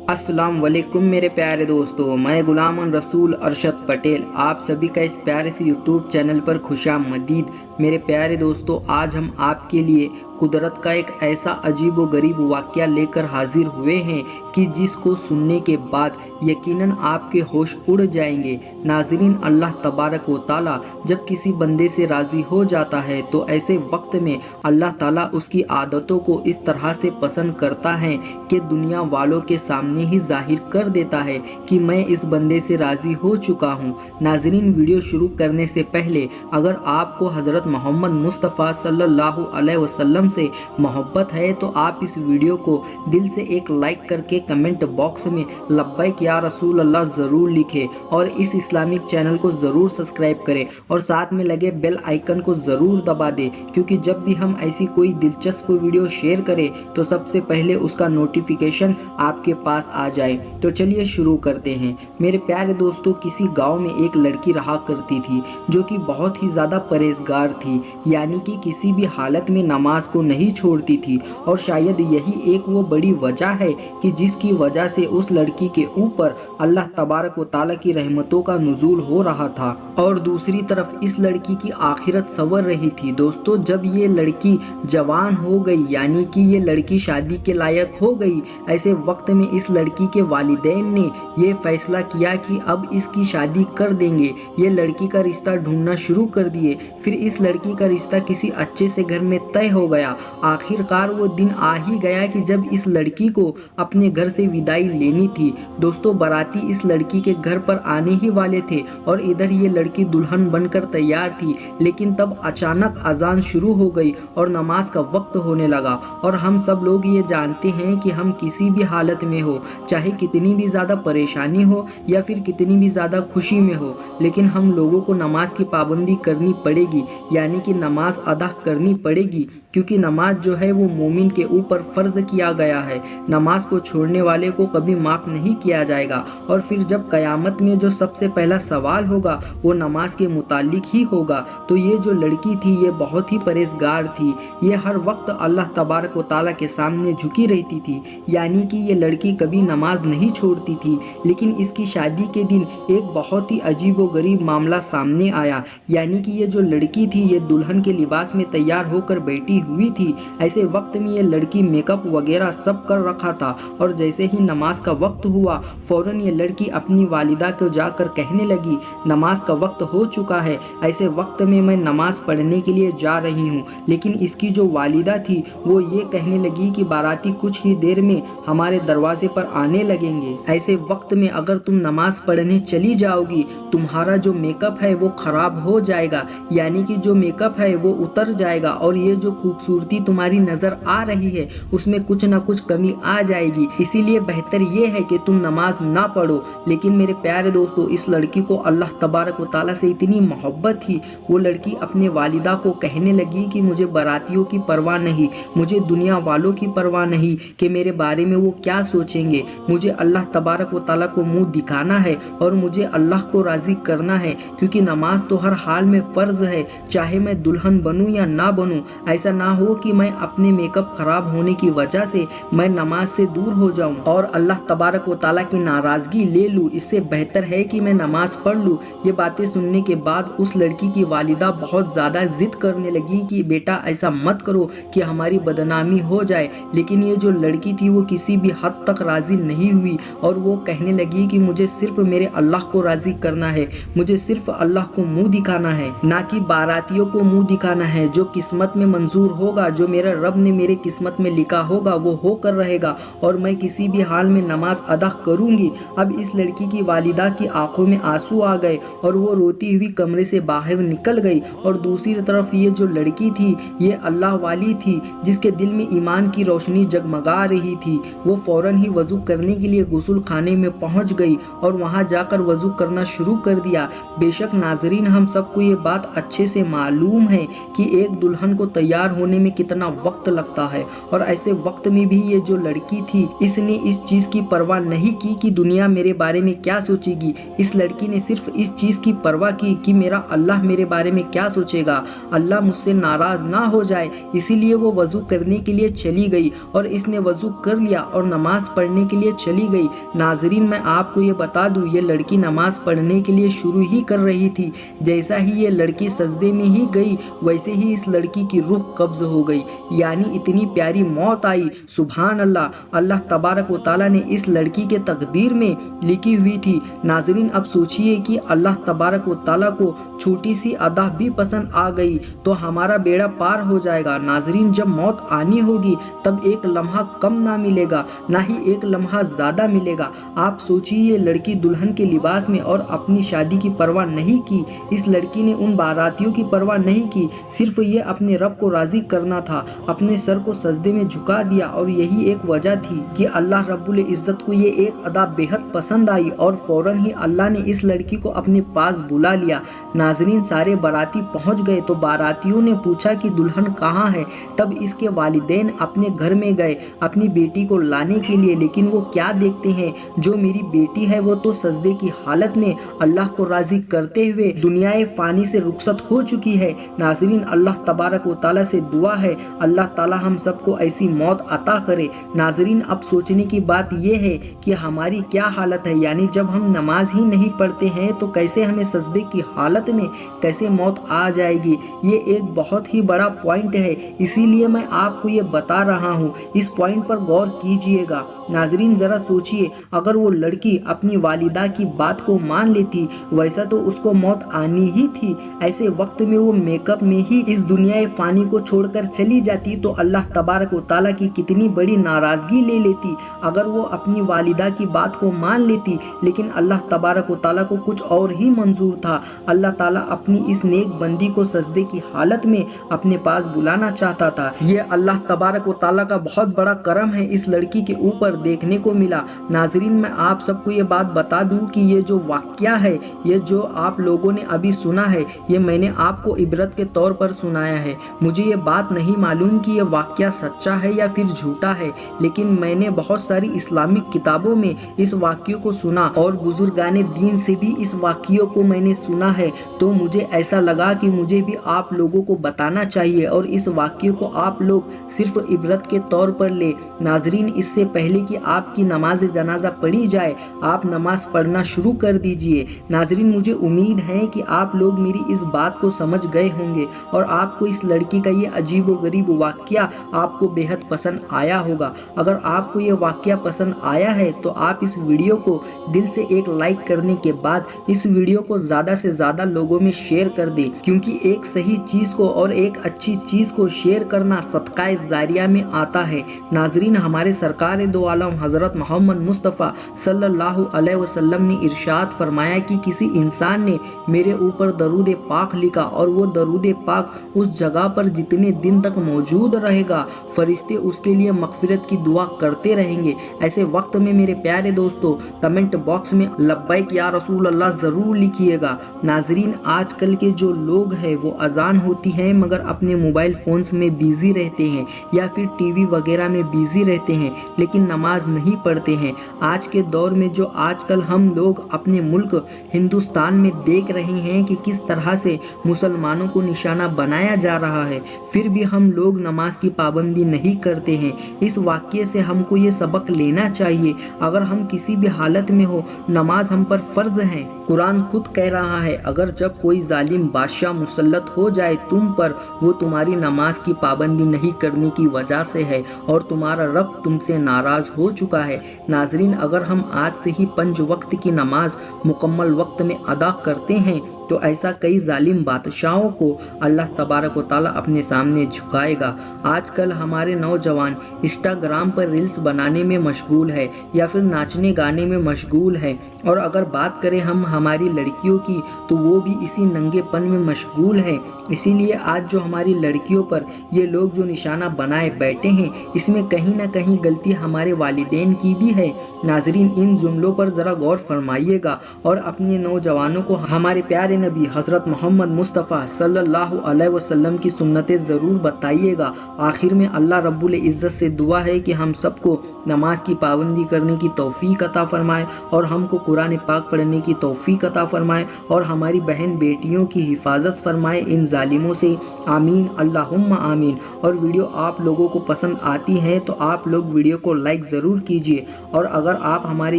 अस्सलाम वालेकुम मेरे प्यारे दोस्तों, मैं गुलाम रसूल अरशद पटेल आप सभी का इस प्यारे से यूट्यूब चैनल पर खुशामदीद। मेरे प्यारे दोस्तों, आज हम आपके लिए कुदरत का एक ऐसा अजीब व गरीब वाक़या लेकर हाजिर हुए हैं कि जिसको सुनने के बाद यकीनन आपके होश उड़ जाएंगे। नाज़रीन, अल्लाह तबारक व ताला जब किसी बंदे से राज़ी हो जाता है तो ऐसे वक्त में अल्लाह ताला उसकी आदतों को इस तरह से पसंद करता है कि दुनिया वालों के सामने ही जाहिर कर देता है कि मैं इस बंदे से राज़ी हो चुका हूँ। नाज़रीन, वीडियो शुरू करने से पहले अगर आपको हज़रत मोहम्मद मुस्तफ़ा सल्लल्लाहु अलैहि वसल्लम से मोहब्बत है तो आप इस वीडियो को दिल से एक लाइक करके कमेंट बॉक्स में लब्बैक या रसूल अल्लाह ज़रूर लिखें और इस इस्लामिक चैनल को ज़रूर सब्सक्राइब करें और साथ में लगे बेल आइकन को ज़रूर दबा दें, क्योंकि जब भी हम ऐसी कोई दिलचस्प वीडियो शेयर करें तो सबसे पहले उसका नोटिफिकेशन आपके पास आ जाए। तो चलिए शुरू करते हैं। मेरे प्यारे दोस्तों, किसी गाँव में एक लड़की रहा करती थी जो कि बहुत ही ज़्यादा परहेजगार थी, यानी कि किसी भी हालत में नमाज को नहीं छोड़ती थी और शायद यही एक वो बड़ी वजह है कि जिसकी वजह से उस लड़की के ऊपर अल्लाह तबारक व ताला की रहमतों का नुज़ूल हो रहा था और दूसरी तरफ इस लड़की की आखिरत संवर रही थी। दोस्तों, जब ये लड़की जवान हो गई, यानी कि ये लड़की शादी के लायक हो गई, ऐसे वक्त में इस लड़की के वालिदैन ने ये फैसला किया कि अब इसकी शादी कर देंगे। ये लड़की का रिश्ता ढूंढना शुरू कर दिए। फिर इस लड़की का रिश्ता किसी अच्छे से घर में तय हो गया। आखिरकार वो दिन आ ही गया कि जब इस लड़की को अपने घर से विदाई लेनी थी। दोस्तों, बाराती इस लड़की के घर पर आने ही वाले थे और इधर ये लड़की दुल्हन बनकर तैयार थी, लेकिन तब अचानक अजान शुरू हो गई और नमाज का वक्त होने लगा। और हम सब लोग ये जानते हैं कि हम किसी भी हालत में हो, चाहे कितनी भी ज़्यादा परेशानी हो या फिर कितनी भी ज़्यादा खुशी में हो, लेकिन हम लोगों को नमाज की पाबंदी करनी पड़ेगी, यानी कि नमाज अदा करनी पड़ेगी, क्योंकि नमाज जो है वो मोमिन के ऊपर फ़र्ज किया गया है। नमाज को छोड़ने वाले को कभी माफ़ नहीं किया जाएगा। और फिर जब क़यामत में जो सबसे पहला सवाल होगा वो नमाज के मुतालिक ही होगा। तो ये जो लड़की थी ये बहुत ही परहेजगार थी। ये हर वक्त अल्लाह तबारक व ताला के सामने झुकी रहती थी, यानी कि ये लड़की कभी नमाज नहीं छोड़ती थी। लेकिन इसकी शादी के दिन एक बहुत ही अजीब व गरीब मामला सामने आया, यानी कि ये जो लड़की थी ये दुल्हन के लिबास में तैयार होकर बैठी हुई थी। ऐसे वक्त में ये लड़की मेकअप वगैरह सब कर रखा था और जैसे ही नमाज का वक्त हुआ फौरन ये लड़की अपनी वालिदा को जाकर कहने लगी, नमाज का वक्त हो चुका है, ऐसे वक्त में मैं नमाज पढ़ने के लिए जा रही हूँ। लेकिन इसकी जो वालिदा थी वो ये कहने लगी कि बाराती कुछ ही देर में हमारे दरवाजे पर आने लगेंगे। ऐसे वक्त में अगर तुम नमाज पढ़ने चली जाओगी तुम्हारा जो मेकअप है वो ख़राब हो जाएगा, यानी कि जो मेकअप है वो उतर जाएगा और ये जो खूबसूरती तुम्हारी नज़र आ रही है उसमें कुछ ना कुछ कमी आ जाएगी। इसीलिए बेहतर ये है कि तुम नमाज ना पढ़ो। लेकिन मेरे प्यारे दोस्तों, इस लड़की को अल्लाह तबारक व ताला से इतनी मोहब्बत थी, वो लड़की अपने वालिदा को कहने लगी कि मुझे बारातियों की परवाह नहीं, मुझे दुनिया वालों की परवाह नहीं कि मेरे बारे में वो क्या सोचेंगे। मुझे अल्लाह तबारक व ताला को मुँह दिखाना है और मुझे अल्लाह को राज़ी करना है, क्योंकि नमाज तो हर हाल में फ़र्ज़ है, चाहे मैं दुल्हन बनूँ या ना बनूँ। ऐसा ना हो कि मैं अपने मेकअप ख़राब होने की वजह से मैं नमाज से दूर हो जाऊं और अल्लाह तबारक व ताला की नाराज़गी ले लूँ। इससे बेहतर है कि मैं नमाज पढ़ लूँ। ये बातें सुनने के बाद उस लड़की की वालिदा बहुत ज़्यादा ज़िद करने लगी कि बेटा ऐसा मत करो कि हमारी बदनामी हो जाए। लेकिन ये जो लड़की थी वो किसी भी हद तक राज़ी नहीं हुई और वो कहने लगी कि मुझे सिर्फ मेरे अल्लाह को राज़ी करना है, मुझे सिर्फ अल्लाह को मुँह दिखाना है, ना कि बारातियों को मुँह दिखाना है। जो किस्मत में मंजूर होगा, जो मेरा रब ने मेरे किस्मत में लिखा होगा वो होकर रहेगा और मैं किसी भी हाल में नमाज अदा करूंगी। अब इस लड़की की वालिदा की आंखों में आंसू आ गए और वो रोती हुई कमरे से बाहर निकल गई। और दूसरी तरफ ये जो लड़की थी ये अल्लाह वाली थी, जिसके दिल में ईमान की रोशनी जगमगा रही थी। वो फौरन ही वज़ू करने के लिए गुस्ल खाने में पहुंच गई और वहां जाकर वज़ू करना शुरू कर दिया। बेशक नाजरीन, हम सबको ये बात अच्छे से मालूम है कि एक दुल्हन को तैयार होने में कितना वक्त लगता है, और ऐसे वक्त में भी ये जो लड़की थी इसने इस चीज़ की परवाह नहीं की कि दुनिया मेरे बारे में क्या सोचेगी। इस लड़की ने सिर्फ इस चीज़ की परवाह की कि मेरा अल्लाह मेरे बारे में क्या सोचेगा, अल्लाह मुझसे नाराज़ ना हो जाए। इसीलिए वो वज़ू करने के लिए चली गई और इसने वज़ू कर लिया और नमाज़ पढ़ने के लिए चली गई। नाजरीन, मैं आपको ये बता दूँ, ये लड़की नमाज़ पढ़ने के लिए शुरू ही कर रही थी। जैसा ही ये लड़की सजदे में ही गई वैसे ही इस लड़की की रूह कब्ज़ हो गई, यानी इतनी प्यारी मौत आई। सुभान अल्लाह, अल्लाह तबारक व तआला ने इस लड़की के तकदीर में लिखी हुई थी। नाजरीन, अब सोचिए कि अल्लाह तबारक व तआला को छोटी सी अदा भी पसंद आ गई तो हमारा बेड़ा पार हो जाएगा। नाजरीन, जब मौत आनी होगी तब एक लम्हा कम ना मिलेगा, ना ही एक लम्हा ज़्यादा मिलेगा। आप सोचिए, ये लड़की दुल्हन के लिबास में और अपनी शादी की परवाह नहीं की। इस लड़की ने उन बारातियों की परवाह नहीं की, सिर्फ ये अपने रब को राज़ी करना था। अपने सर को सजदे में झुका दिया और यही एक वजह थी कि अल्लाह रब्बुल इज़्ज़त को ये एक अदा बेहद पसंद आई और फ़ौरन ही अल्लाह ने इस लड़की को अपने पास बुला लिया। नाजरीन, सारे बाराती पहुंच गए तो बारातियों ने पूछा कि दुल्हन कहाँ है। तब इसके वालिदैन अपने घर में गए अपनी बेटी को लाने के लिए, लेकिन वो क्या देखते हैं, जो मेरी बेटी है वो तो सजदे की हालत में अल्लाह को राज़ी करते हुए दुनियाए फ़ानी से रुखसत हो चुकी है। नाज़रीन, अल्लाह तबारक व तआला से दुआ है अल्लाह ताला हम सबको ऐसी मौत अता करे। नाज़रीन, अब सोचने की बात यह है कि हमारी क्या हालत है, यानी जब हम नमाज ही नहीं पढ़ते हैं तो कैसे हमें सजदे की हालत में कैसे मौत आ जाएगी। ये एक बहुत ही बड़ा पॉइंट है, इसीलिए मैं आपको ये बता रहा हूँ, इस पॉइंट पर गौर कीजिएगा। नाजरीन, ज़रा सोचिए, अगर वो लड़की अपनी वालिदा की बात को मान लेती, वैसा तो उसको मौत आनी ही थी। ऐसे वक्त में वो मेकअप में ही इस दुनिया फ़ानी को छोड़कर चली जाती तो अल्लाह तबारक व तआला की कितनी बड़ी नाराज़गी ले लेती। अगर वो अपनी वालिदा की बात को मान लेती, लेकिन अल्लाह तबारक व तआला को कुछ और ही मंजूर था। अल्लाह ताला अपनी इस नेक बंदी को सजदे की हालत में अपने पास बुलाना चाहता था। ये अल्लाह तबारक व तआला का बहुत बड़ा करम है इस लड़की के ऊपर देखने को मिला। नाजरीन, मैं आप सबको ये बात बता दूं कि ये जो वाक़या है, ये जो आप लोगों ने अभी सुना है, ये मैंने आपको इबरत के तौर पर सुनाया है। मुझे ये बात नहीं मालूम कि ये वाक़या सच्चा है या फिर झूठा है, लेकिन मैंने बहुत सारी इस्लामिक किताबों में इस वाक़ियों को सुना और बुजुर्गाने दीन से भी इस वाक़ियों को मैंने सुना है, तो मुझे ऐसा लगा कि मुझे भी आप लोगों को बताना चाहिए और इस वाक़ियों को आप लोग सिर्फ इबरत के तौर पर ले। नाजरीन, इससे पहले कि आपकी नमाज जनाजा पढ़ी जाए, आप नमाज पढ़ना शुरू कर दीजिए। नाजरीन, मुझे उम्मीद है कि आप लोग मेरी इस बात को समझ गए होंगे और आपको इस लड़की का ये अजीब व गरीब वाक़या आपको बेहद पसंद आया होगा। अगर आपको ये वाक़या पसंद आया है तो आप इस वीडियो को दिल से एक लाइक करने के बाद इस वीडियो को ज़्यादा से ज़्यादा लोगों में शेयर कर दें, क्योंकि एक सही चीज़ को और एक अच्छी चीज़ को शेयर करना सदक़ाए ज़ारिया में आता है। नाजरीन, हमारे सरकार दो आलम हज़रत मोहम्मद मुस्तफ़ा सल्लल्लाहु अलैहि वसल्लम ने इरशाद फरमाया कि किसी इंसान ने मेरे ऊपर दरूद पाक लिखा और वो दरूद पाक उस जगह पर जितने दिन तक मौजूद रहेगा, फरिश्ते उसके लिए मग़फ़िरत की दुआ करते रहेंगे। ऐसे वक्त में मेरे प्यारे दोस्तों, कमेंट बॉक्स में लब्बैक या रसूल अल्लाह ज़रूर लिखिएगा। नाजरीन, आजकल के जो लोग हैं वो अजान होती है मगर अपने मोबाइल फ़ोन्स में बिज़ी रहते हैं या फिर टीवी वगैरह में बिज़ी रहते हैं, लेकिन नमाज नहीं पढ़ते हैं। आज के दौर में जो आजकल हम लोग अपने मुल्क हिंदुस्तान में देख रहे हैं कि किस तरह से मुसलमानों को निशाना बनाया जा रहा है, फिर भी हम लोग नमाज की पाबंदी नहीं करते हैं। इस वाक़ये से हमको ये सबक लेना चाहिए। अगर हम किसी भी हालत में हो, नमाज हम पर फ़र्ज़ है। कुरान खुद कह रहा है, अगर जब कोई जालिम बादशाह मुसल्लत हो जाए तुम पर, वो तुम्हारी नमाज की पाबंदी नहीं करने की वजह से है और तुम्हारा रब तुमसे नाराज़ हो चुका है। नाजरीन, अगर हम आज से ही 5 वक्त की नमाज मुकम्मल वक्त में अदा करते हैं तो ऐसा कई जालिम बादशाहों को अल्लाह तबारक व तआला अपने सामने झुकाएगा। आजकल हमारे नौजवान इंस्टाग्राम पर रील्स बनाने में मशगूल है या फिर नाचने गाने में मशगूल है, और अगर बात करें हम हमारी लड़कियों की तो वो भी इसी नंगेपन में मशगूल है। इसीलिए आज जो हमारी लड़कियों पर ये लोग जो निशाना बनाए बैठे हैं, इसमें कहीं ना कहीं गलती हमारे वालिदैन की भी है। नाजरीन, इन जुमलों पर ज़रा गौर फरमाइएगा और अपने नौजवानों को हमारे प्यारे नबी हज़रत मोहम्मद मुस्तफ़ा सल्लल्लाहु अलैहि वसल्लम की सुन्नतें ज़रूर बताइएगा। आखिर में अल्लाह रब्बुल इज़्ज़त से दुआ है कि हम सबको नमाज की पाबंदी करने की तौफीक अता फरमाए और हमको कुरान पाक पढ़ने की तौफीक अता फरमाए और हमारी बहन बेटियों की हिफाजत फरमाए इन जालिमों से। आमीन अल्लाहुम्मा आमीन। और वीडियो आप लोगों को पसंद आती है तो आप लोग वीडियो को लाइक ज़रूर कीजिए, और अगर आप हमारे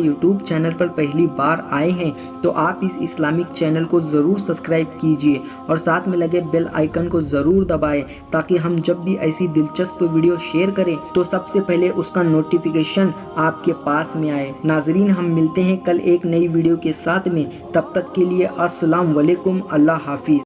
यूट्यूब चैनल पर पहली बार आए हैं तो आप इस इस्लामिक चैनल को ज़रूर सब्सक्राइब कीजिए और साथ में लगे बेल आइकन को ज़रूर दबाएं, ताकि हम जब भी ऐसी दिलचस्प वीडियो शेयर करें तो सबसे पहले उसका नोटिफिकेशन आपके पास में आए। नाजरीन, हम मिलते हैं कल एक नई वीडियो के साथ में, तब तक के लिए अस्सलाम वालेकुम, अल्लाह हाफिज़।